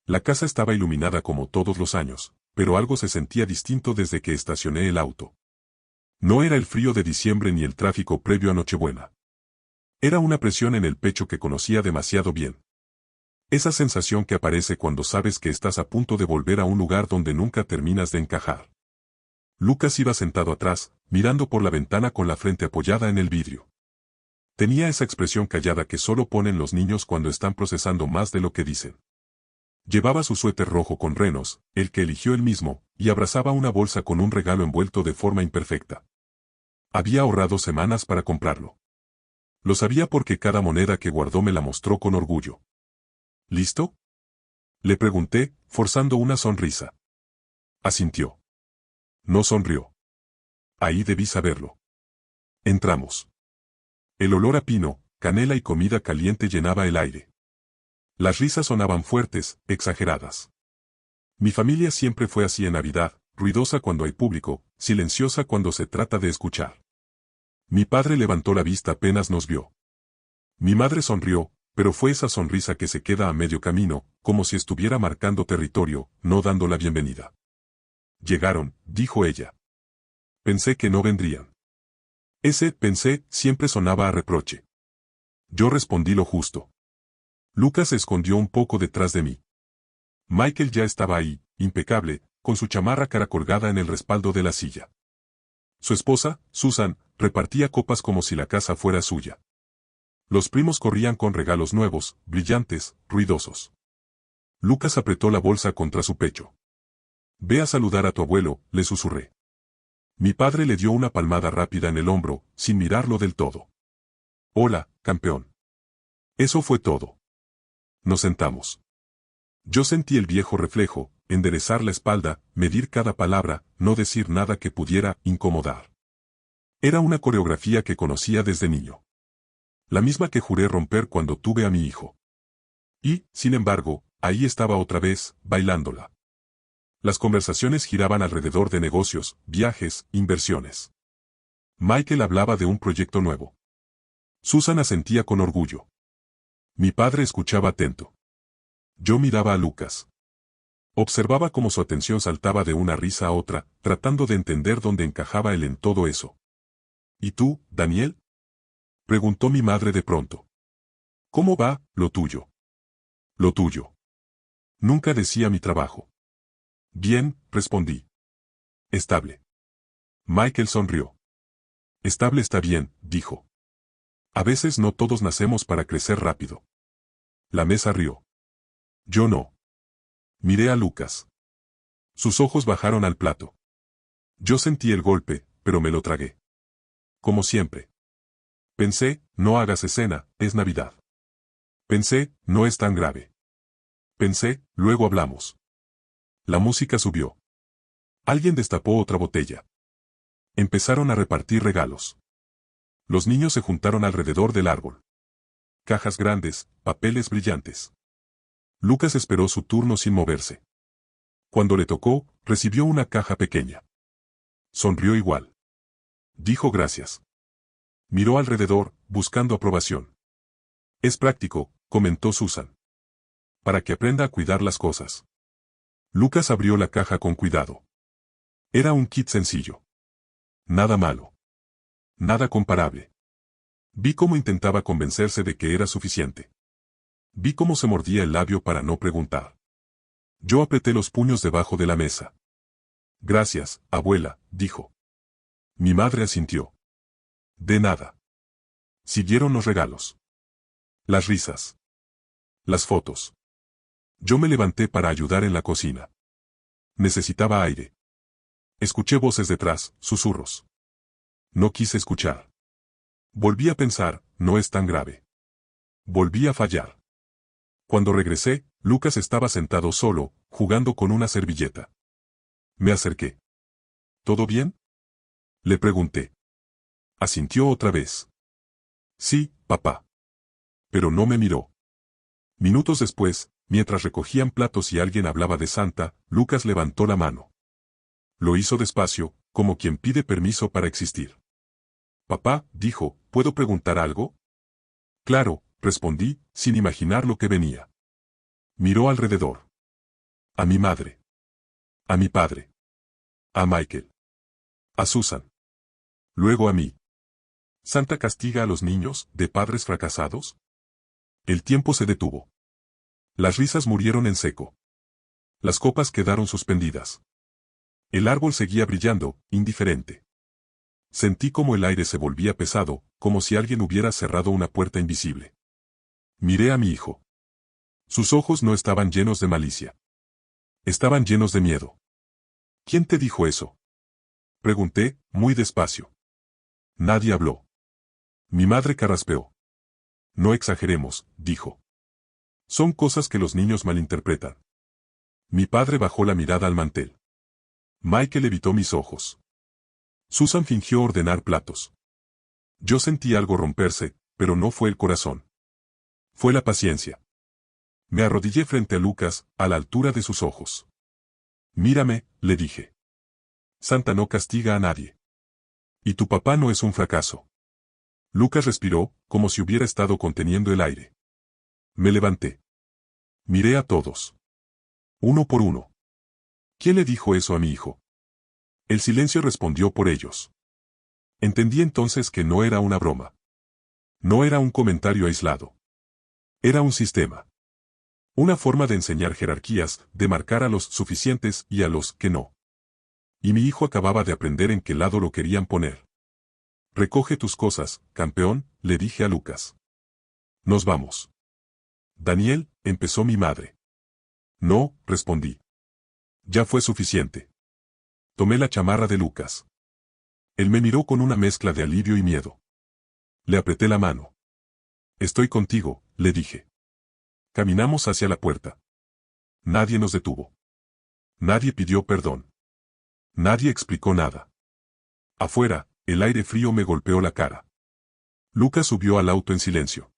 La casa estaba iluminada como todos los años, pero algo se sentía distinto desde que estacioné el auto. No era el frío de diciembre ni el tráfico previo a Nochebuena. Era una presión en el pecho que conocía demasiado bien. Esa sensación que aparece cuando sabes que estás a punto de volver a un lugar donde nunca terminas de encajar. Lucas iba sentado atrás, mirando por la ventana con la frente apoyada en el vidrio. Tenía esa expresión callada que solo ponen los niños cuando están procesando más de lo que dicen. Llevaba su suéter rojo con renos, el que eligió él mismo, y abrazaba una bolsa con un regalo envuelto de forma imperfecta. Había ahorrado semanas para comprarlo. Lo sabía porque cada moneda que guardó me la mostró con orgullo. ¿Listo?, le pregunté, forzando una sonrisa. Asintió. No sonrió. Ahí debí saberlo. Entramos. El olor a pino, canela y comida caliente llenaba el aire. Las risas sonaban fuertes, exageradas. Mi familia siempre fue así en Navidad, ruidosa cuando hay público, silenciosa cuando se trata de escuchar. Mi padre levantó la vista apenas nos vio. Mi madre sonrió, pero fue esa sonrisa que se queda a medio camino, como si estuviera marcando territorio, no dando la bienvenida. Llegaron, dijo ella. Pensé que no vendrían. Ese pensé siempre sonaba a reproche. Yo respondí lo justo. Lucas se escondió un poco detrás de mí. Michael ya estaba ahí, impecable, con su chamarra cara colgada en el respaldo de la silla. Su esposa, Susan, repartía copas como si la casa fuera suya. Los primos corrían con regalos nuevos, brillantes, ruidosos. Lucas apretó la bolsa contra su pecho. Ve a saludar a tu abuelo, le susurré. Mi padre le dio una palmada rápida en el hombro, sin mirarlo del todo. Hola, campeón. Eso fue todo. Nos sentamos. Yo sentí el viejo reflejo, enderezar la espalda, medir cada palabra, no decir nada que pudiera incomodar. Era una coreografía que conocía desde niño. La misma que juré romper cuando tuve a mi hijo. Y, sin embargo, ahí estaba otra vez, bailándola. Las conversaciones giraban alrededor de negocios, viajes, inversiones. Michael hablaba de un proyecto nuevo. Susan asentía con orgullo. Mi padre escuchaba atento. Yo miraba a Lucas. Observaba cómo su atención saltaba de una risa a otra, tratando de entender dónde encajaba él en todo eso. ¿Y tú, Daniel?, preguntó mi madre de pronto. ¿Cómo va, lo tuyo? Lo tuyo. Nunca decía mi trabajo. Bien, respondí. Estable. Michael sonrió. Estable está bien, dijo. A veces no todos nacemos para crecer rápido. La mesa rió. Yo no. Miré a Lucas. Sus ojos bajaron al plato. Yo sentí el golpe, pero me lo tragué. Como siempre. Pensé, no hagas escena, es Navidad. Pensé, no es tan grave. Pensé, luego hablamos. La música subió. Alguien destapó otra botella. Empezaron a repartir regalos. Los niños se juntaron alrededor del árbol. Cajas grandes, papeles brillantes. Lucas esperó su turno sin moverse. Cuando le tocó, recibió una caja pequeña. Sonrió igual. Dijo gracias. Miró alrededor, buscando aprobación. Es práctico, comentó Susan. Para que aprenda a cuidar las cosas. Lucas abrió la caja con cuidado. Era un kit sencillo. Nada malo. Nada comparable. Vi cómo intentaba convencerse de que era suficiente. Vi cómo se mordía el labio para no preguntar. Yo apreté los puños debajo de la mesa. Gracias, abuela, dijo. Mi madre asintió. De nada. Siguieron los regalos. Las risas. Las fotos. Yo me levanté para ayudar en la cocina. Necesitaba aire. Escuché voces detrás, susurros. No quise escuchar. Volví a pensar, no es tan grave. Volví a fallar. Cuando regresé, Lucas estaba sentado solo, jugando con una servilleta. Me acerqué. ¿Todo bien?, le pregunté. Asintió otra vez. Sí, papá. Pero no me miró. Minutos después, mientras recogían platos y alguien hablaba de Santa, Lucas levantó la mano. Lo hizo despacio, como quien pide permiso para existir. Papá, dijo, ¿puedo preguntar algo? Claro, respondí, sin imaginar lo que venía. Miró alrededor. A mi madre. A mi padre. A Michael. A Susan. Luego a mí. ¿Santa castiga a los niños, de padres fracasados? El tiempo se detuvo. Las risas murieron en seco. Las copas quedaron suspendidas. El árbol seguía brillando, indiferente. Sentí como el aire se volvía pesado, como si alguien hubiera cerrado una puerta invisible. Miré a mi hijo. Sus ojos no estaban llenos de malicia. Estaban llenos de miedo. ¿Quién te dijo eso? Pregunté, muy despacio. Nadie habló. Mi madre carraspeó. No exageremos, dijo. Son cosas que los niños malinterpretan. Mi padre bajó la mirada al mantel. Michael evitó mis ojos. Susan fingió ordenar platos. Yo sentí algo romperse, pero no fue el corazón. Fue la paciencia. Me arrodillé frente a Lucas, a la altura de sus ojos. Mírame, le dije. Santa no castiga a nadie. Y tu papá no es un fracaso. Lucas respiró, como si hubiera estado conteniendo el aire. Me levanté. Miré a todos. Uno por uno. ¿Quién le dijo eso a mi hijo? El silencio respondió por ellos. Entendí entonces que no era una broma. No era un comentario aislado. Era un sistema. Una forma de enseñar jerarquías, de marcar a los suficientes y a los que no. Y mi hijo acababa de aprender en qué lado lo querían poner. Recoge tus cosas, campeón, le dije a Lucas. Nos vamos. Daniel, empezó mi madre. No, respondí. Ya fue suficiente. Tomé la chamarra de Lucas. Él me miró con una mezcla de alivio y miedo. Le apreté la mano. Estoy contigo, le dije. Caminamos hacia la puerta. Nadie nos detuvo. Nadie pidió perdón. Nadie explicó nada. Afuera, el aire frío me golpeó la cara. Lucas subió al auto en silencio.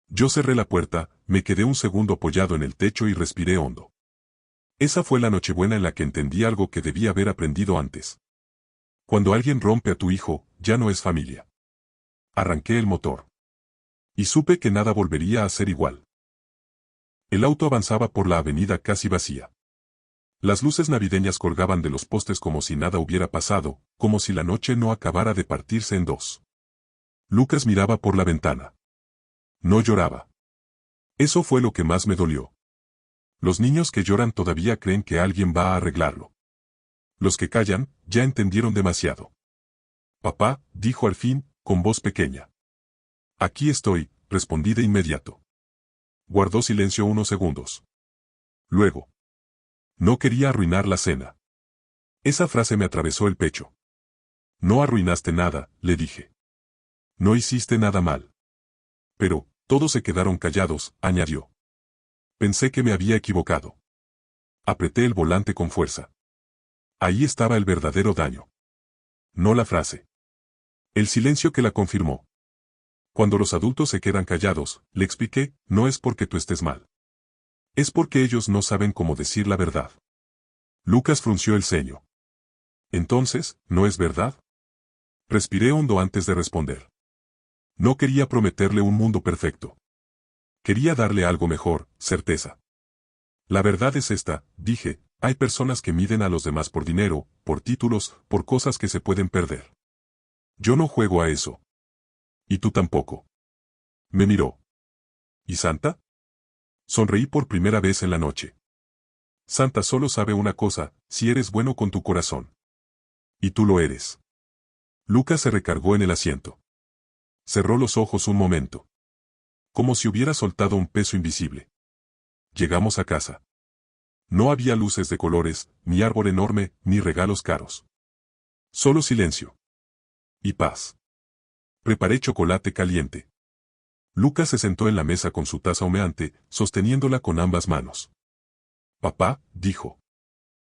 Yo cerré la puerta, me quedé un segundo apoyado en el techo y respiré hondo. Esa fue la Nochebuena en la que entendí algo que debía haber aprendido antes. Cuando alguien rompe a tu hijo, ya no es familia. Arranqué el motor. Y supe que nada volvería a ser igual. El auto avanzaba por la avenida casi vacía. Las luces navideñas colgaban de los postes como si nada hubiera pasado, como si la noche no acabara de partirse en dos. Lucas miraba por la ventana. No lloraba. Eso fue lo que más me dolió. Los niños que lloran todavía creen que alguien va a arreglarlo. Los que callan, ya entendieron demasiado. Papá, dijo al fin, con voz pequeña. Aquí estoy, respondí de inmediato. Guardó silencio unos segundos. Luego. No quería arruinar la cena. Esa frase me atravesó el pecho. No arruinaste nada, le dije. No hiciste nada mal. Pero, todos se quedaron callados, añadió. Pensé que me había equivocado. Apreté el volante con fuerza. Ahí estaba el verdadero daño. No la frase. El silencio que la confirmó. Cuando los adultos se quedan callados, le expliqué, no es porque tú estés mal. Es porque ellos no saben cómo decir la verdad. Lucas frunció el ceño. Entonces, ¿no es verdad? Respiré hondo antes de responder. No quería prometerle un mundo perfecto. Quería darle algo mejor, certeza. La verdad es esta, dije, hay personas que miden a los demás por dinero, por títulos, por cosas que se pueden perder. Yo no juego a eso. Y tú tampoco. Me miró. ¿Y Santa? Sonreí por primera vez en la noche. Santa solo sabe una cosa, si eres bueno con tu corazón. Y tú lo eres. Lucas se recargó en el asiento. Cerró los ojos un momento. Como si hubiera soltado un peso invisible. Llegamos a casa. No había luces de colores, ni árbol enorme, ni regalos caros. Solo silencio. Y paz. Preparé chocolate caliente. Lucas se sentó en la mesa con su taza humeante, sosteniéndola con ambas manos. Papá, dijo.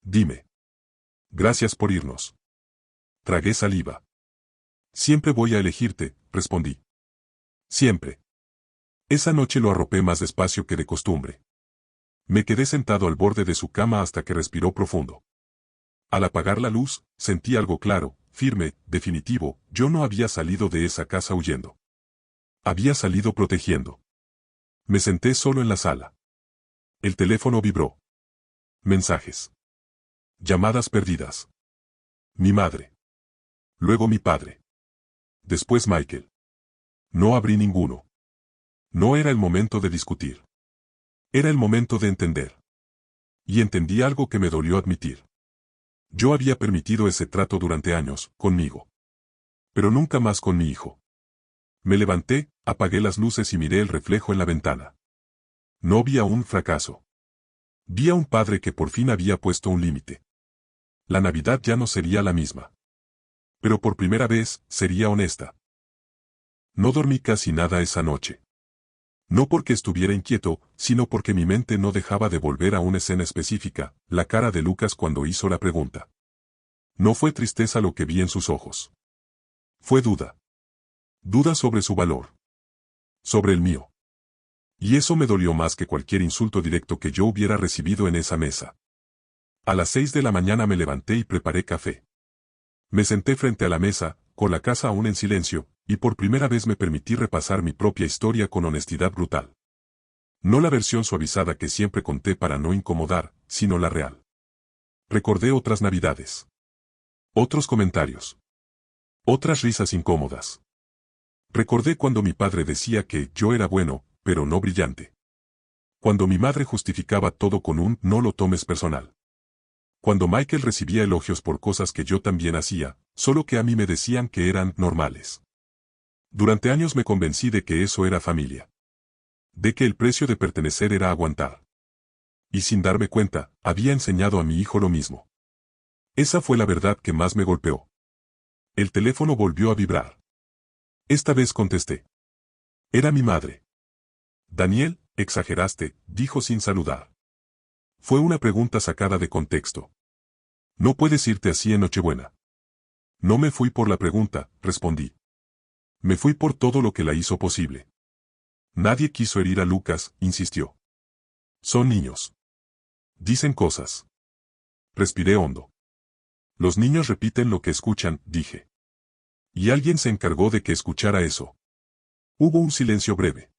Dime. Gracias por irnos. Tragué saliva. Siempre voy a elegirte, respondí. Siempre. Esa noche lo arropé más despacio que de costumbre. Me quedé sentado al borde de su cama hasta que respiró profundo. Al apagar la luz, sentí algo claro, firme, definitivo, yo no había salido de esa casa huyendo. Había salido protegiendo. Me senté solo en la sala. El teléfono vibró. Mensajes. Llamadas perdidas. Mi madre. Luego mi padre. Después Michael. No abrí ninguno. No era el momento de discutir. Era el momento de entender. Y entendí algo que me dolió admitir. Yo había permitido ese trato durante años, conmigo. Pero nunca más con mi hijo. Me levanté, apagué las luces y miré el reflejo en la ventana. No vi a un fracaso. Vi a un padre que por fin había puesto un límite. La Navidad ya no sería la misma. Pero por primera vez, sería honesta. No dormí casi nada esa noche. No porque estuviera inquieto, sino porque mi mente no dejaba de volver a una escena específica, la cara de Lucas cuando hizo la pregunta. No fue tristeza lo que vi en sus ojos. Fue duda. Duda sobre su valor. Sobre el mío. Y eso me dolió más que cualquier insulto directo que yo hubiera recibido en esa mesa. A las 6 de la mañana me levanté y preparé café. Me senté frente a la mesa, con la casa aún en silencio, y por primera vez me permití repasar mi propia historia con honestidad brutal. No la versión suavizada que siempre conté para no incomodar, sino la real. Recordé otras navidades. Otros comentarios. Otras risas incómodas. Recordé cuando mi padre decía que yo era bueno, pero no brillante. Cuando mi madre justificaba todo con un no lo tomes personal. Cuando Michael recibía elogios por cosas que yo también hacía, solo que a mí me decían que eran normales. Durante años me convencí de que eso era familia. De que el precio de pertenecer era aguantar. Y sin darme cuenta, había enseñado a mi hijo lo mismo. Esa fue la verdad que más me golpeó. El teléfono volvió a vibrar. Esta vez contesté. Era mi madre. Daniel, exageraste, dijo sin saludar. Fue una pregunta sacada de contexto. No puedes irte así en Nochebuena. No me fui por la pregunta, respondí. Me fui por todo lo que la hizo posible. Nadie quiso herir a Lucas, insistió. Son niños. Dicen cosas. Respiré hondo. Los niños repiten lo que escuchan, dije. Y alguien se encargó de que escuchara eso. Hubo un silencio breve.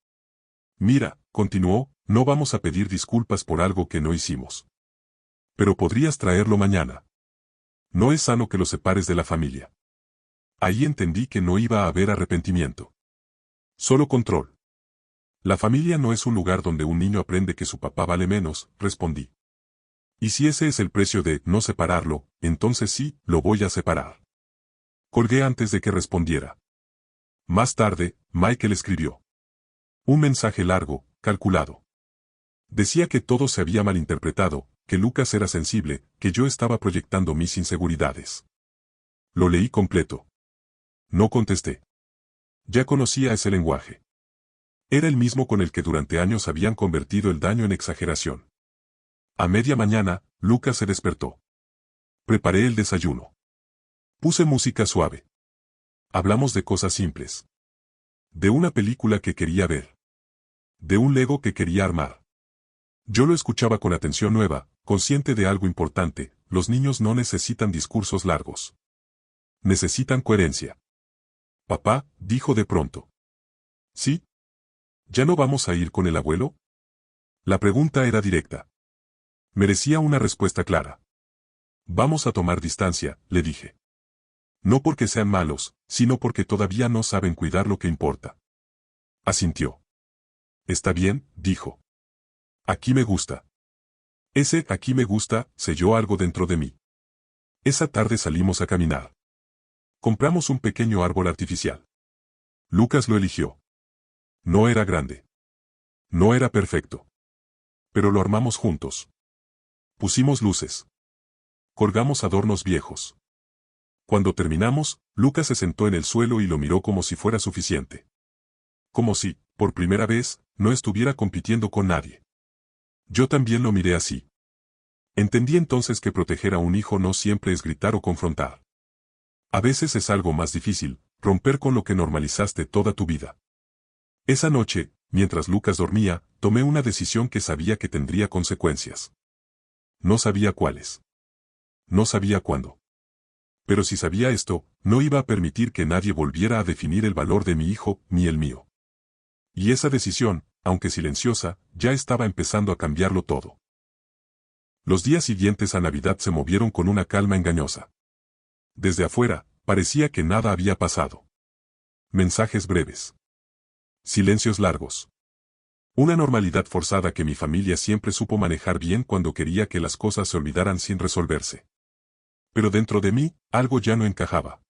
Mira, continuó, no vamos a pedir disculpas por algo que no hicimos. Pero podrías traerlo mañana. No es sano que lo separes de la familia. Ahí entendí que no iba a haber arrepentimiento. Solo control. La familia no es un lugar donde un niño aprende que su papá vale menos, respondí. Y si ese es el precio de no separarlo, entonces sí, lo voy a separar. Colgué antes de que respondiera. Más tarde, Michael escribió. Un mensaje largo, calculado. Decía que todo se había malinterpretado, que Lucas era sensible, que yo estaba proyectando mis inseguridades. Lo leí completo. No contesté. Ya conocía ese lenguaje. Era el mismo con el que durante años habían convertido el daño en exageración. A media mañana, Lucas se despertó. Preparé el desayuno. Puse música suave. Hablamos de cosas simples. De una película que quería ver. De un Lego que quería armar. Yo lo escuchaba con atención nueva, consciente de algo importante, los niños no necesitan discursos largos. Necesitan coherencia. Papá, dijo de pronto. ¿Sí? ¿Ya no vamos a ir con el abuelo? La pregunta era directa. Merecía una respuesta clara. Vamos a tomar distancia, le dije. No porque sean malos, sino porque todavía no saben cuidar lo que importa. Asintió. Está bien, dijo. Aquí me gusta. Ese aquí me gusta selló algo dentro de mí. Esa tarde salimos a caminar. Compramos un pequeño árbol artificial. Lucas lo eligió. No era grande. No era perfecto. Pero lo armamos juntos. Pusimos luces. Colgamos adornos viejos. Cuando terminamos, Lucas se sentó en el suelo y lo miró como si fuera suficiente. Como si, por primera vez, no estuviera compitiendo con nadie. Yo también lo miré así. Entendí entonces que proteger a un hijo no siempre es gritar o confrontar. A veces es algo más difícil, romper con lo que normalizaste toda tu vida. Esa noche, mientras Lucas dormía, tomé una decisión que sabía que tendría consecuencias. No sabía cuáles. No sabía cuándo. Pero si sabía esto, no iba a permitir que nadie volviera a definir el valor de mi hijo, ni el mío. Y esa decisión, aunque silenciosa, ya estaba empezando a cambiarlo todo. Los días siguientes a Navidad se movieron con una calma engañosa. Desde afuera, parecía que nada había pasado. Mensajes breves. Silencios largos. Una normalidad forzada que mi familia siempre supo manejar bien cuando quería que las cosas se olvidaran sin resolverse. Pero dentro de mí, algo ya no encajaba.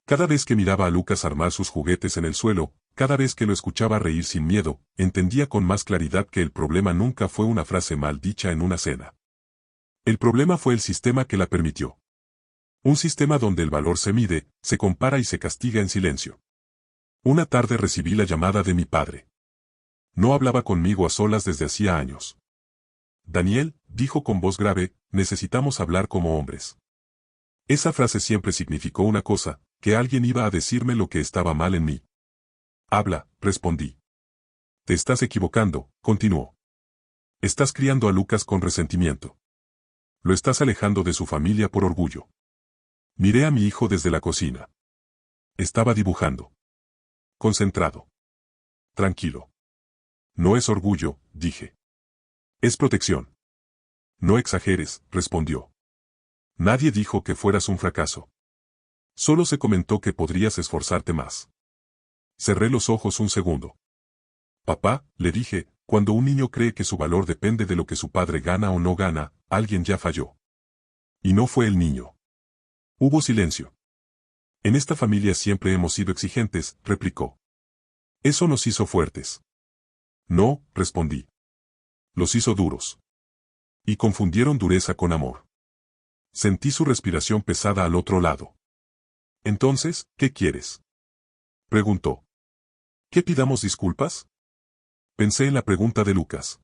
Cada vez que miraba a Lucas armar sus juguetes en el suelo, cada vez que lo escuchaba reír sin miedo, entendía con más claridad que el problema nunca fue una frase mal dicha en una cena. El problema fue el sistema que la permitió. Un sistema donde el valor se mide, se compara y se castiga en silencio. Una tarde recibí la llamada de mi padre. No hablaba conmigo a solas desde hacía años. Daniel, dijo con voz grave, necesitamos hablar como hombres. Esa frase siempre significó una cosa, que alguien iba a decirme lo que estaba mal en mí. Habla, respondí. Te estás equivocando, continuó. Estás criando a Lucas con resentimiento. Lo estás alejando de su familia por orgullo. Miré a mi hijo desde la cocina. Estaba dibujando. Concentrado. Tranquilo. No es orgullo, dije. Es protección. No exageres, respondió. Nadie dijo que fueras un fracaso. Solo se comentó que podrías esforzarte más. Cerré los ojos un segundo. Papá, le dije, cuando un niño cree que su valor depende de lo que su padre gana o no gana, alguien ya falló. Y no fue el niño. Hubo silencio. En esta familia siempre hemos sido exigentes, replicó. Eso nos hizo fuertes. No, respondí. Los hizo duros. Y confundieron dureza con amor. Sentí su respiración pesada al otro lado. Entonces, ¿qué quieres? Preguntó. ¿Que pidamos disculpas? Pensé en la pregunta de Lucas.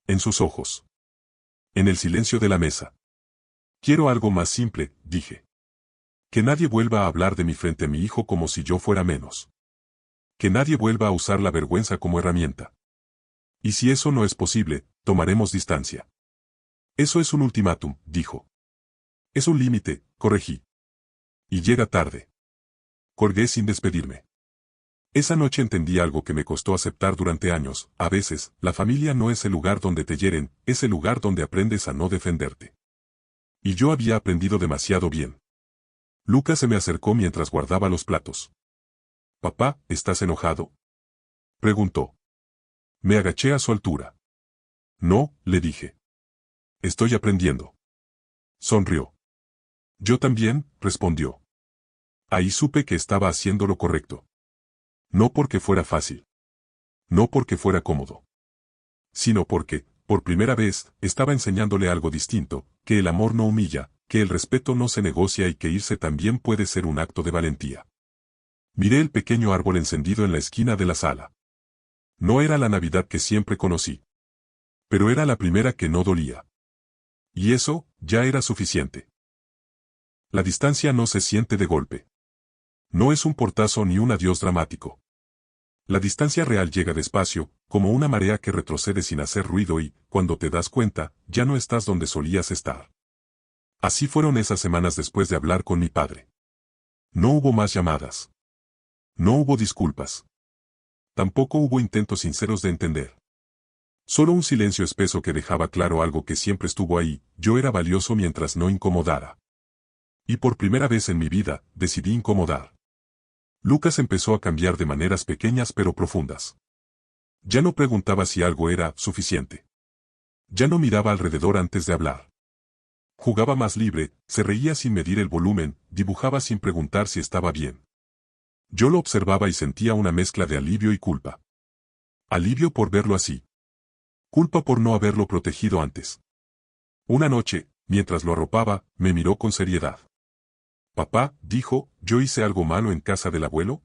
En sus ojos. En el silencio de la mesa. Quiero algo más simple, dije. Que nadie vuelva a hablar de mí frente a mi hijo como si yo fuera menos. Que nadie vuelva a usar la vergüenza como herramienta. Y si eso no es posible, tomaremos distancia. Eso es un ultimátum, dijo. Es un límite, corregí. Y llega tarde. Colgué sin despedirme. Esa noche entendí algo que me costó aceptar durante años. A veces, la familia no es el lugar donde te hieren, es el lugar donde aprendes a no defenderte. Y yo había aprendido demasiado bien. Lucas se me acercó mientras guardaba los platos. Papá, ¿estás enojado? Preguntó. Me agaché a su altura. No, le dije. Estoy aprendiendo. Sonrió. Yo también, respondió. Ahí supe que estaba haciendo lo correcto. No porque fuera fácil. No porque fuera cómodo. Sino porque, por primera vez, estaba enseñándole algo distinto, que el amor no humilla, que el respeto no se negocia y que irse también puede ser un acto de valentía. Miré el pequeño árbol encendido en la esquina de la sala. No era la Navidad que siempre conocí. Pero era la primera que no dolía. Y eso, ya era suficiente. La distancia no se siente de golpe. No es un portazo ni un adiós dramático. La distancia real llega despacio, como una marea que retrocede sin hacer ruido y, cuando te das cuenta, ya no estás donde solías estar. Así fueron esas semanas después de hablar con mi padre. No hubo más llamadas. No hubo disculpas. Tampoco hubo intentos sinceros de entender. Solo un silencio espeso que dejaba claro algo que siempre estuvo ahí, yo era valioso mientras no incomodara. Y por primera vez en mi vida, decidí incomodar. Lucas empezó a cambiar de maneras pequeñas pero profundas. Ya no preguntaba si algo era suficiente. Ya no miraba alrededor antes de hablar. Jugaba más libre, se reía sin medir el volumen, dibujaba sin preguntar si estaba bien. Yo lo observaba y sentía una mezcla de alivio y culpa. Alivio por verlo así. Culpa por no haberlo protegido antes. Una noche, mientras lo arropaba, me miró con seriedad. Papá, dijo, ¿yo hice algo malo en casa del abuelo?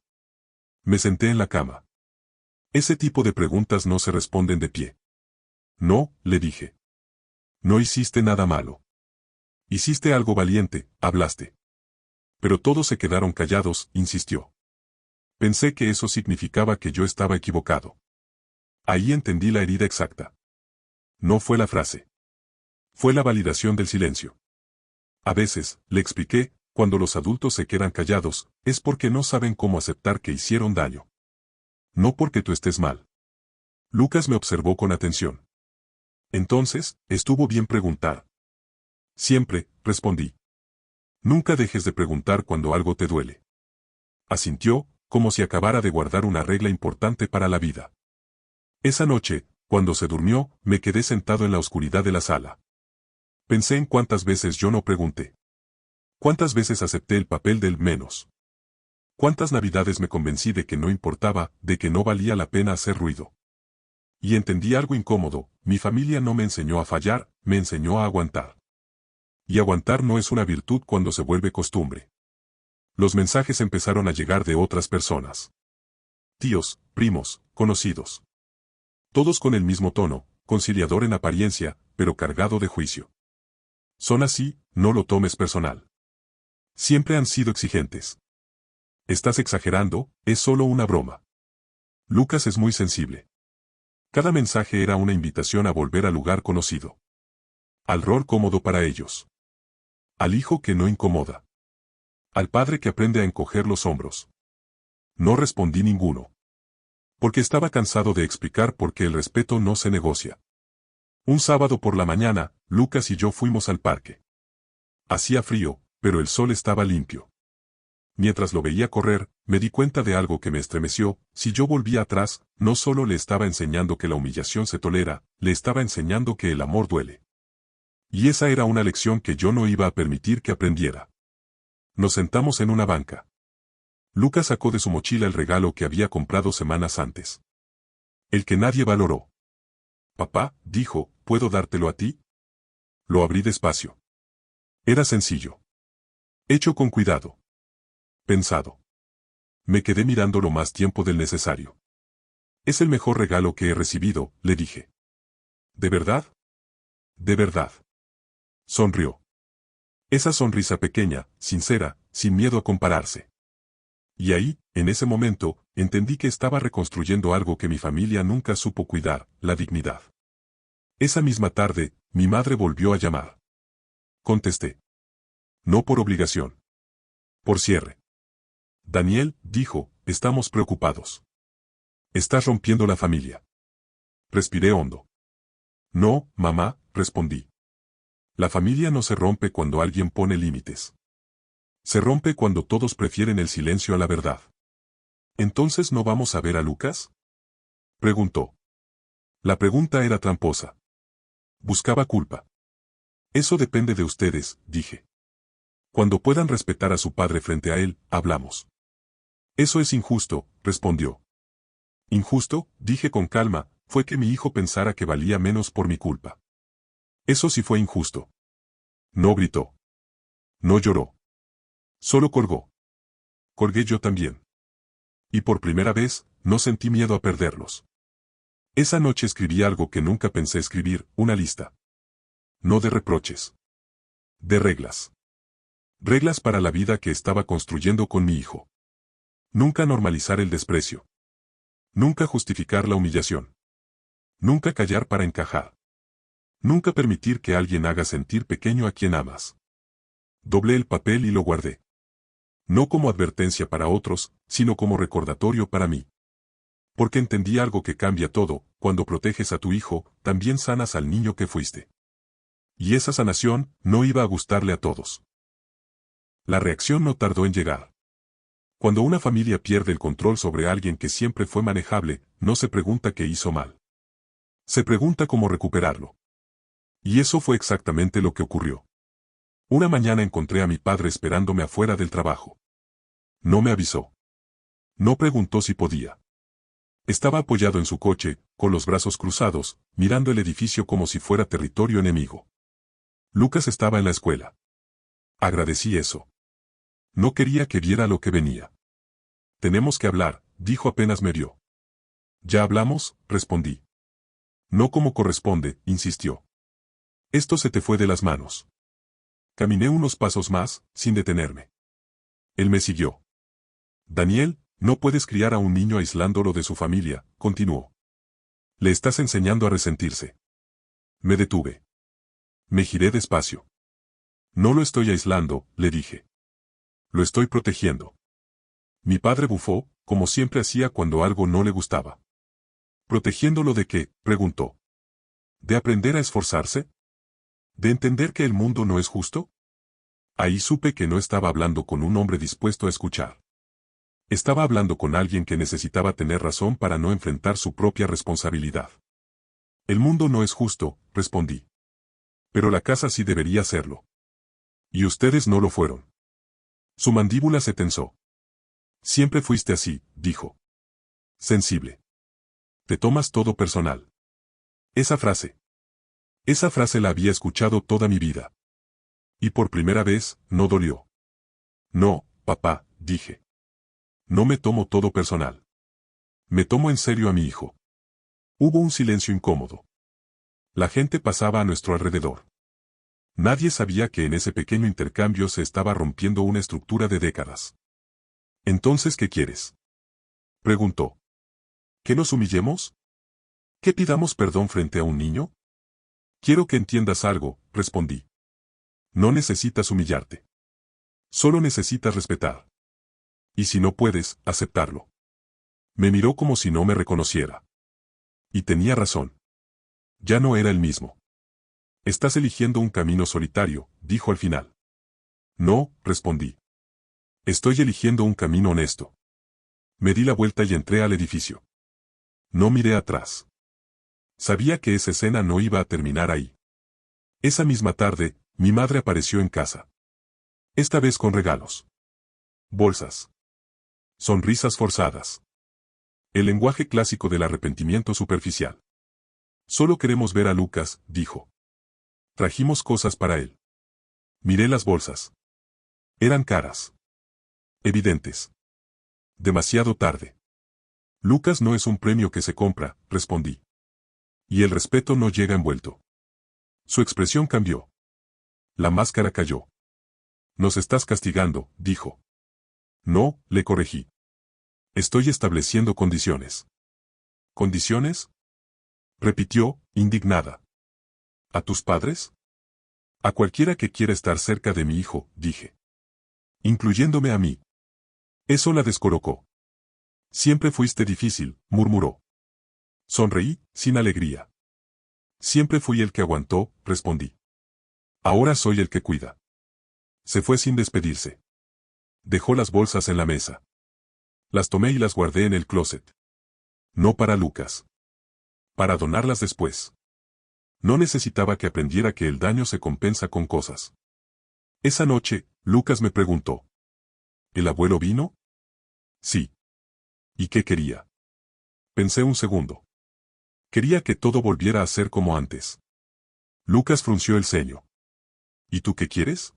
Me senté en la cama. Ese tipo de preguntas no se responden de pie. No, le dije. No hiciste nada malo. Hiciste algo valiente, hablaste. Pero todos se quedaron callados, insistió. Pensé que eso significaba que yo estaba equivocado. Ahí entendí la herida exacta. No fue la frase. Fue la validación del silencio. A veces, le expliqué, cuando los adultos se quedan callados, es porque no saben cómo aceptar que hicieron daño. No porque tú estés mal. Lucas me observó con atención. Entonces, estuvo bien preguntar. Siempre, respondí. Nunca dejes de preguntar cuando algo te duele. Asintió, como si acabara de guardar una regla importante para la vida. Esa noche, cuando se durmió, me quedé sentado en la oscuridad de la sala. Pensé en cuántas veces yo no pregunté. Cuántas veces acepté el papel del menos. Cuántas navidades me convencí de que no importaba, de que no valía la pena hacer ruido. Y entendí algo incómodo, mi familia no me enseñó a fallar, me enseñó a aguantar. Y aguantar no es una virtud cuando se vuelve costumbre. Los mensajes empezaron a llegar de otras personas. Tíos, primos, conocidos. Todos con el mismo tono, conciliador en apariencia, pero cargado de juicio. Son así, no lo tomes personal. Siempre han sido exigentes. Estás exagerando, es solo una broma. Lucas es muy sensible. Cada mensaje era una invitación a volver al lugar conocido. Al rol cómodo para ellos. Al hijo que no incomoda. Al padre que aprende a encoger los hombros. No respondí ninguno. Porque estaba cansado de explicar por qué el respeto no se negocia. Un sábado por la mañana, Lucas y yo fuimos al parque. Hacía frío, pero el sol estaba limpio. Mientras lo veía correr, me di cuenta de algo que me estremeció. Si yo volvía atrás, no solo le estaba enseñando que la humillación se tolera, le estaba enseñando que el amor duele. Y esa era una lección que yo no iba a permitir que aprendiera. Nos sentamos en una banca. Lucas sacó de su mochila el regalo que había comprado semanas antes. El que nadie valoró. Papá, dijo, ¿puedo dártelo a ti? Lo abrí despacio. Era sencillo. Hecho con cuidado. Pensado. Me quedé mirándolo más tiempo del necesario. Es el mejor regalo que he recibido, le dije. ¿De verdad? De verdad. Sonrió. Esa sonrisa pequeña, sincera, sin miedo a compararse. Y ahí, en ese momento, entendí que estaba reconstruyendo algo que mi familia nunca supo cuidar, la dignidad. Esa misma tarde, mi madre volvió a llamar. Contesté. No por obligación. Por cierre. Daniel, dijo, estamos preocupados. Estás rompiendo la familia. Respiré hondo. No, mamá, respondí. La familia no se rompe cuando alguien pone límites. Se rompe cuando todos prefieren el silencio a la verdad. ¿Entonces no vamos a ver a Lucas? Preguntó. La pregunta era tramposa. Buscaba culpa. Eso depende de ustedes, dije. Cuando puedan respetar a su padre frente a él, hablamos. Eso es injusto, respondió. Injusto, dije con calma, fue que mi hijo pensara que valía menos por mi culpa. Eso sí fue injusto. No gritó. No lloró. Solo colgó. Colgué yo también. Y por primera vez, no sentí miedo a perderlos. Esa noche escribí algo que nunca pensé escribir, una lista. No de reproches. De reglas. Reglas para la vida que estaba construyendo con mi hijo. Nunca normalizar el desprecio. Nunca justificar la humillación. Nunca callar para encajar. Nunca permitir que alguien haga sentir pequeño a quien amas. Doblé el papel y lo guardé. No como advertencia para otros, sino como recordatorio para mí. Porque entendí algo que cambia todo, cuando proteges a tu hijo, también sanas al niño que fuiste. Y esa sanación, no iba a gustarle a todos. La reacción no tardó en llegar. Cuando una familia pierde el control sobre alguien que siempre fue manejable, no se pregunta qué hizo mal. Se pregunta cómo recuperarlo. Y eso fue exactamente lo que ocurrió. Una mañana encontré a mi padre esperándome afuera del trabajo. No me avisó. No preguntó si podía. Estaba apoyado en su coche, con los brazos cruzados, mirando el edificio como si fuera territorio enemigo. Lucas estaba en la escuela. Agradecí eso. No quería que viera lo que venía. Tenemos que hablar, dijo apenas me vio. ¿Ya hablamos?, respondí. No como corresponde, insistió. Esto se te fue de las manos. Caminé unos pasos más, sin detenerme. Él me siguió. Daniel, no puedes criar a un niño aislándolo de su familia, continuó. Le estás enseñando a resentirse. Me detuve. Me giré despacio. No lo estoy aislando, le dije. Lo estoy protegiendo. Mi padre bufó, como siempre hacía cuando algo no le gustaba. ¿Protegiéndolo de qué?, preguntó. ¿De aprender a esforzarse? ¿De entender que el mundo no es justo? Ahí supe que no estaba hablando con un hombre dispuesto a escuchar. Estaba hablando con alguien que necesitaba tener razón para no enfrentar su propia responsabilidad. El mundo no es justo, respondí. Pero la casa sí debería serlo. Y ustedes no lo fueron. Su mandíbula se tensó. Siempre fuiste así, dijo. Sensible. Te tomas todo personal. Esa frase la había escuchado toda mi vida. Y por primera vez, no dolió. No, papá, dije. No me tomo todo personal. Me tomo en serio a mi hijo. Hubo un silencio incómodo. La gente pasaba a nuestro alrededor. Nadie sabía que en ese pequeño intercambio se estaba rompiendo una estructura de décadas. ¿Entonces qué quieres?, preguntó. ¿Que nos humillemos? ¿Que pidamos perdón frente a un niño? Quiero que entiendas algo, respondí. No necesitas humillarte. Solo necesitas respetar. Y si no puedes, aceptarlo. Me miró como si no me reconociera. Y tenía razón. Ya no era el mismo. Estás eligiendo un camino solitario, dijo al final. No, respondí. Estoy eligiendo un camino honesto. Me di la vuelta y entré al edificio. No miré atrás. Sabía que esa escena no iba a terminar ahí. Esa misma tarde, mi madre apareció en casa. Esta vez con regalos. Bolsas. Sonrisas forzadas. El lenguaje clásico del arrepentimiento superficial. Solo queremos ver a Lucas, dijo. Trajimos cosas para él. Miré las bolsas. Eran caras. Evidentes. Demasiado tarde. Lucas no es un premio que se compra, respondí. Y el respeto no llega envuelto. Su expresión cambió. La máscara cayó. Nos estás castigando, dijo. No, le corregí. Estoy estableciendo condiciones. ¿Condiciones?, repitió, indignada. ¿A tus padres? A cualquiera que quiera estar cerca de mi hijo, dije. Incluyéndome a mí. Eso la descolocó. Siempre fuiste difícil, murmuró. Sonreí, sin alegría. Siempre fui el que aguantó, respondí. Ahora soy el que cuida. Se fue sin despedirse. Dejó las bolsas en la mesa. Las tomé y las guardé en el closet. No para Lucas. Para donarlas después. No necesitaba que aprendiera que el daño se compensa con cosas. Esa noche, Lucas me preguntó. ¿El abuelo vino? Sí. ¿Y qué quería? Pensé un segundo. Quería que todo volviera a ser como antes. Lucas frunció el ceño. ¿Y tú qué quieres?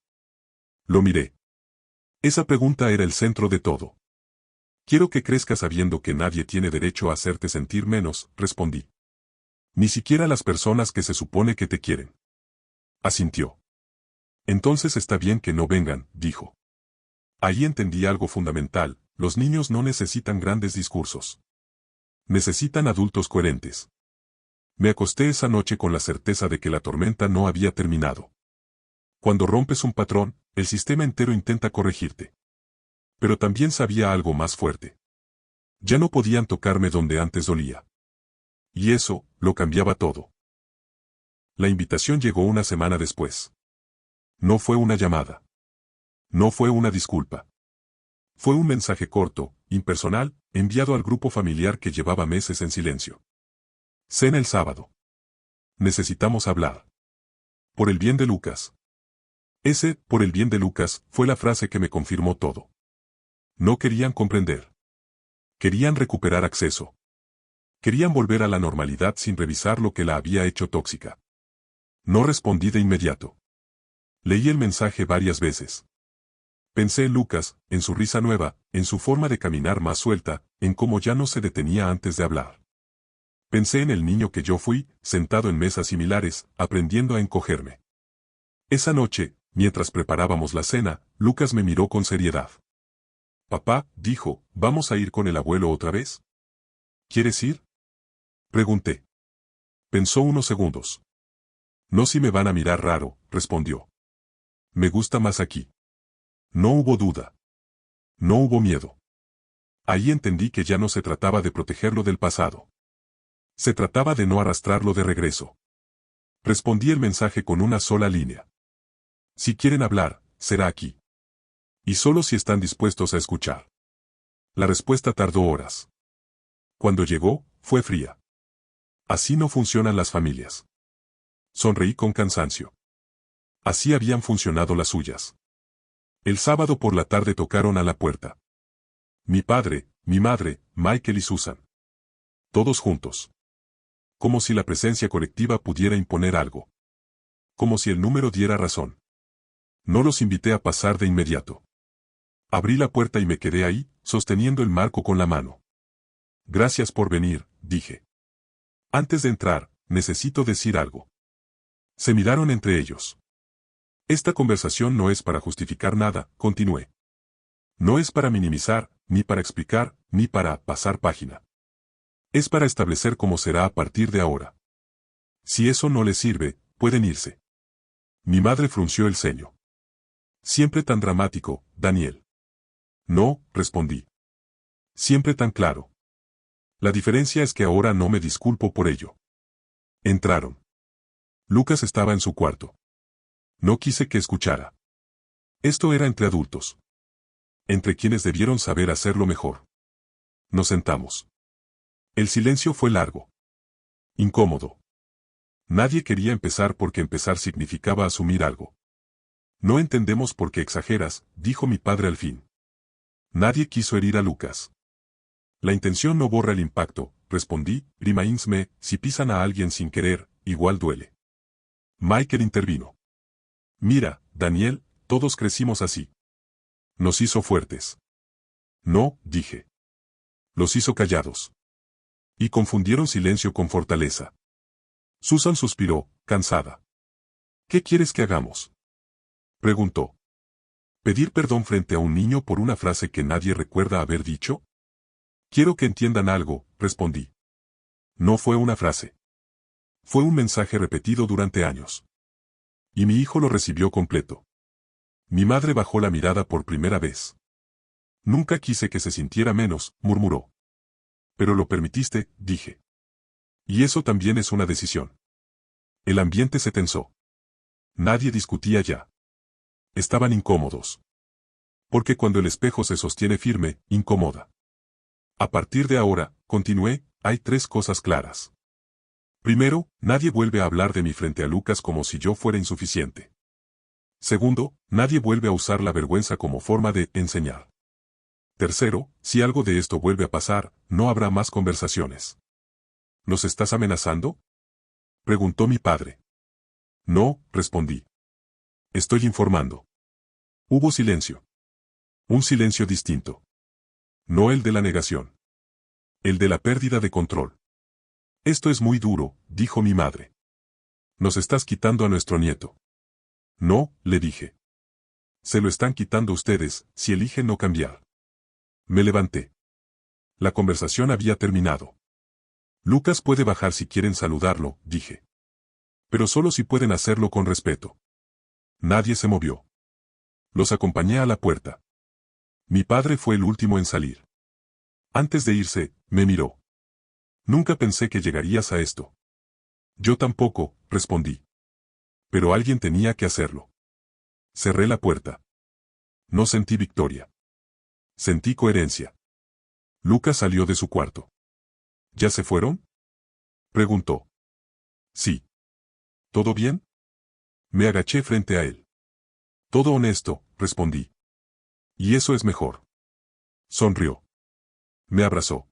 Lo miré. Esa pregunta era el centro de todo. Quiero que crezcas sabiendo que nadie tiene derecho a hacerte sentir menos, respondí. Ni siquiera las personas que se supone que te quieren. Asintió. Entonces está bien que no vengan, dijo. Ahí entendí algo fundamental: los niños no necesitan grandes discursos. Necesitan adultos coherentes. Me acosté esa noche con la certeza de que la tormenta no había terminado. Cuando rompes un patrón, el sistema entero intenta corregirte. Pero también sabía algo más fuerte. Ya no podían tocarme donde antes dolía. Y eso, lo cambiaba todo. La invitación llegó una semana después. No fue una llamada. No fue una disculpa. Fue un mensaje corto, impersonal, enviado al grupo familiar que llevaba meses en silencio. Cena el sábado. Necesitamos hablar. Por el bien de Lucas. Ese, por el bien de Lucas, fue la frase que me confirmó todo. No querían comprender. Querían recuperar acceso. Querían volver a la normalidad sin revisar lo que la había hecho tóxica. No respondí de inmediato. Leí el mensaje varias veces. Pensé en Lucas, en su risa nueva, en su forma de caminar más suelta, en cómo ya no se detenía antes de hablar. Pensé en el niño que yo fui, sentado en mesas similares, aprendiendo a encogerme. Esa noche, mientras preparábamos la cena, Lucas me miró con seriedad. Papá, dijo, ¿vamos a ir con el abuelo otra vez? ¿Quieres ir?, pregunté. Pensó unos segundos. No, si me van a mirar raro, respondió. Me gusta más aquí. No hubo duda. No hubo miedo. Ahí entendí que ya no se trataba de protegerlo del pasado. Se trataba de no arrastrarlo de regreso. Respondí el mensaje con una sola línea. Si quieren hablar, será aquí. Y solo si están dispuestos a escuchar. La respuesta tardó horas. Cuando llegó, fue fría. Así no funcionan las familias. Sonreí con cansancio. Así habían funcionado las suyas. El sábado por la tarde tocaron a la puerta. Mi padre, mi madre, Michael y Susan. Todos juntos. Como si la presencia colectiva pudiera imponer algo. Como si el número diera razón. No los invité a pasar de inmediato. Abrí la puerta y me quedé ahí, sosteniendo el marco con la mano. Gracias por venir, dije. Antes de entrar, necesito decir algo. Se miraron entre ellos. Esta conversación no es para justificar nada, continué. No es para minimizar, ni para explicar, ni para pasar página. Es para establecer cómo será a partir de ahora. Si eso no les sirve, pueden irse. Mi madre frunció el ceño. Siempre tan dramático, Daniel. No, respondí. Siempre tan claro. La diferencia es que ahora no me disculpo por ello. Entraron. Lucas estaba en su cuarto. No quise que escuchara. Esto era entre adultos. Entre quienes debieron saber hacerlo mejor. Nos sentamos. El silencio fue largo. Incómodo. Nadie quería empezar porque empezar significaba asumir algo. No entendemos por qué exageras, dijo mi padre al fin. Nadie quiso herir a Lucas. La intención no borra el impacto, respondí, Rimaínsme, si pisan a alguien sin querer, igual duele. Michael intervino. Mira, Daniel, todos crecimos así. Nos hizo fuertes. No, dije. Los hizo callados. Y confundieron silencio con fortaleza. Susan suspiró, cansada. ¿Qué quieres que hagamos? Preguntó. ¿Pedir perdón frente a un niño por una frase que nadie recuerda haber dicho? Quiero que entiendan algo, respondí. No fue una frase. Fue un mensaje repetido durante años. Y mi hijo lo recibió completo. Mi madre bajó la mirada por primera vez. Nunca quise que se sintiera menos, murmuró. Pero lo permitiste, dije. Y eso también es una decisión. El ambiente se tensó. Nadie discutía ya. Estaban incómodos. Porque cuando el espejo se sostiene firme, incomoda. A partir de ahora, continué, hay 3 cosas claras. Primero, nadie vuelve a hablar de mí frente a Lucas como si yo fuera insuficiente. Segundo, nadie vuelve a usar la vergüenza como forma de enseñar. Tercero, si algo de esto vuelve a pasar, no habrá más conversaciones. ¿Nos estás amenazando? Preguntó mi padre. No, respondí. Estoy informando. Hubo silencio. Un silencio distinto. No el de la negación. El de la pérdida de control. Esto es muy duro, dijo mi madre. Nos estás quitando a nuestro nieto. No, le dije. Se lo están quitando ustedes, si eligen no cambiar. Me levanté. La conversación había terminado. Lucas puede bajar si quieren saludarlo, dije. Pero solo si pueden hacerlo con respeto. Nadie se movió. Los acompañé a la puerta. Mi padre fue el último en salir. Antes de irse, me miró. Nunca pensé que llegarías a esto. Yo tampoco, respondí. Pero alguien tenía que hacerlo. Cerré la puerta. No sentí victoria. Sentí coherencia. Lucas salió de su cuarto. ¿Ya se fueron? Preguntó. Sí. ¿Todo bien? Me agaché frente a él. Todo honesto, respondí. Y eso es mejor. Sonrió. Me abrazó.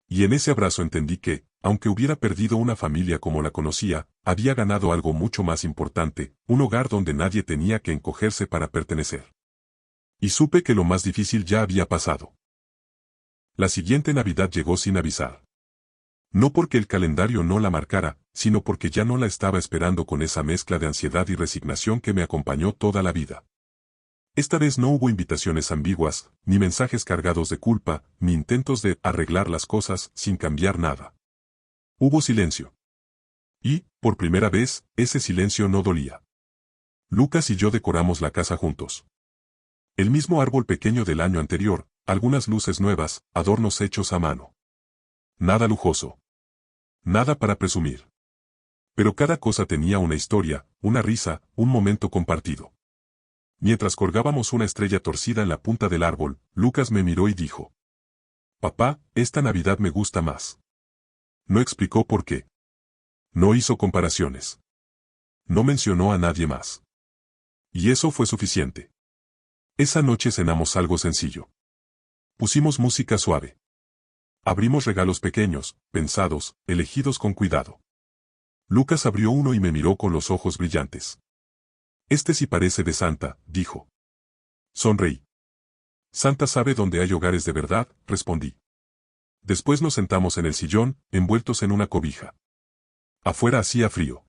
Y en ese abrazo entendí que, aunque hubiera perdido una familia como la conocía, había ganado algo mucho más importante, un hogar donde nadie tenía que encogerse para pertenecer. Y supe que lo más difícil ya había pasado. La siguiente Navidad llegó sin avisar. No porque el calendario no la marcara, sino porque ya no la estaba esperando con esa mezcla de ansiedad y resignación que me acompañó toda la vida. Esta vez no hubo invitaciones ambiguas, ni mensajes cargados de culpa, ni intentos de arreglar las cosas sin cambiar nada. Hubo silencio. Y, por primera vez, ese silencio no dolía. Lucas y yo decoramos la casa juntos. El mismo árbol pequeño del año anterior, algunas luces nuevas, adornos hechos a mano. Nada lujoso. Nada para presumir. Pero cada cosa tenía una historia, una risa, un momento compartido. Mientras colgábamos una estrella torcida en la punta del árbol, Lucas me miró y dijo: «Papá, esta Navidad me gusta más». No explicó por qué. No hizo comparaciones. No mencionó a nadie más. Y eso fue suficiente. Esa noche cenamos algo sencillo. Pusimos música suave. Abrimos regalos pequeños, pensados, elegidos con cuidado. Lucas abrió uno y me miró con los ojos brillantes. «Este sí parece de Santa», dijo. Sonreí. «Santa sabe dónde hay hogares de verdad», respondí. Después nos sentamos en el sillón, envueltos en una cobija. Afuera hacía frío.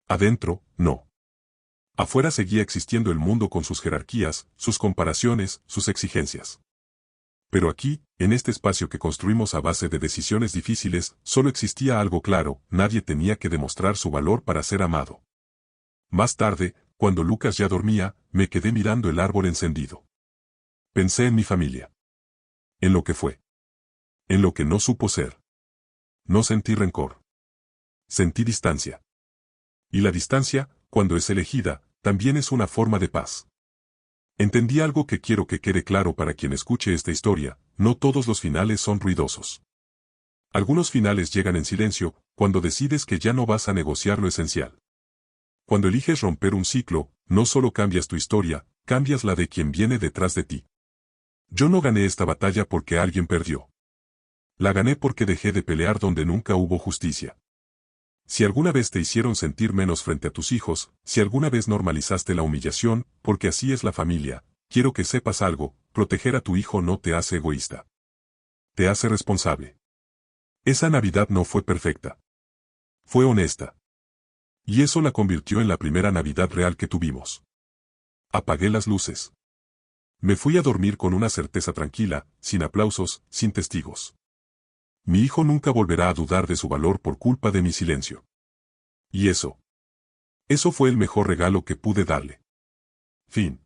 Adentro, no. Afuera seguía existiendo el mundo con sus jerarquías, sus comparaciones, sus exigencias. Pero aquí, en este espacio que construimos a base de decisiones difíciles, solo existía algo claro: nadie tenía que demostrar su valor para ser amado. Más tarde, cuando Lucas ya dormía, me quedé mirando el árbol encendido. Pensé en mi familia. En lo que fue. En lo que no supo ser. No sentí rencor. Sentí distancia. Y la distancia, cuando es elegida, también es una forma de paz. Entendí algo que quiero que quede claro para quien escuche esta historia: no todos los finales son ruidosos. Algunos finales llegan en silencio, cuando decides que ya no vas a negociar lo esencial. Cuando eliges romper un ciclo, no solo cambias tu historia, cambias la de quien viene detrás de ti. Yo no gané esta batalla porque alguien perdió. La gané porque dejé de pelear donde nunca hubo justicia. Si alguna vez te hicieron sentir menos frente a tus hijos, si alguna vez normalizaste la humillación, porque así es la familia, quiero que sepas algo: proteger a tu hijo no te hace egoísta. Te hace responsable. Esa Navidad no fue perfecta. Fue honesta. Y eso la convirtió en la primera Navidad real que tuvimos. Apagué las luces. Me fui a dormir con una certeza tranquila, sin aplausos, sin testigos. Mi hijo nunca volverá a dudar de su valor por culpa de mi silencio. Y eso fue el mejor regalo que pude darle. Fin.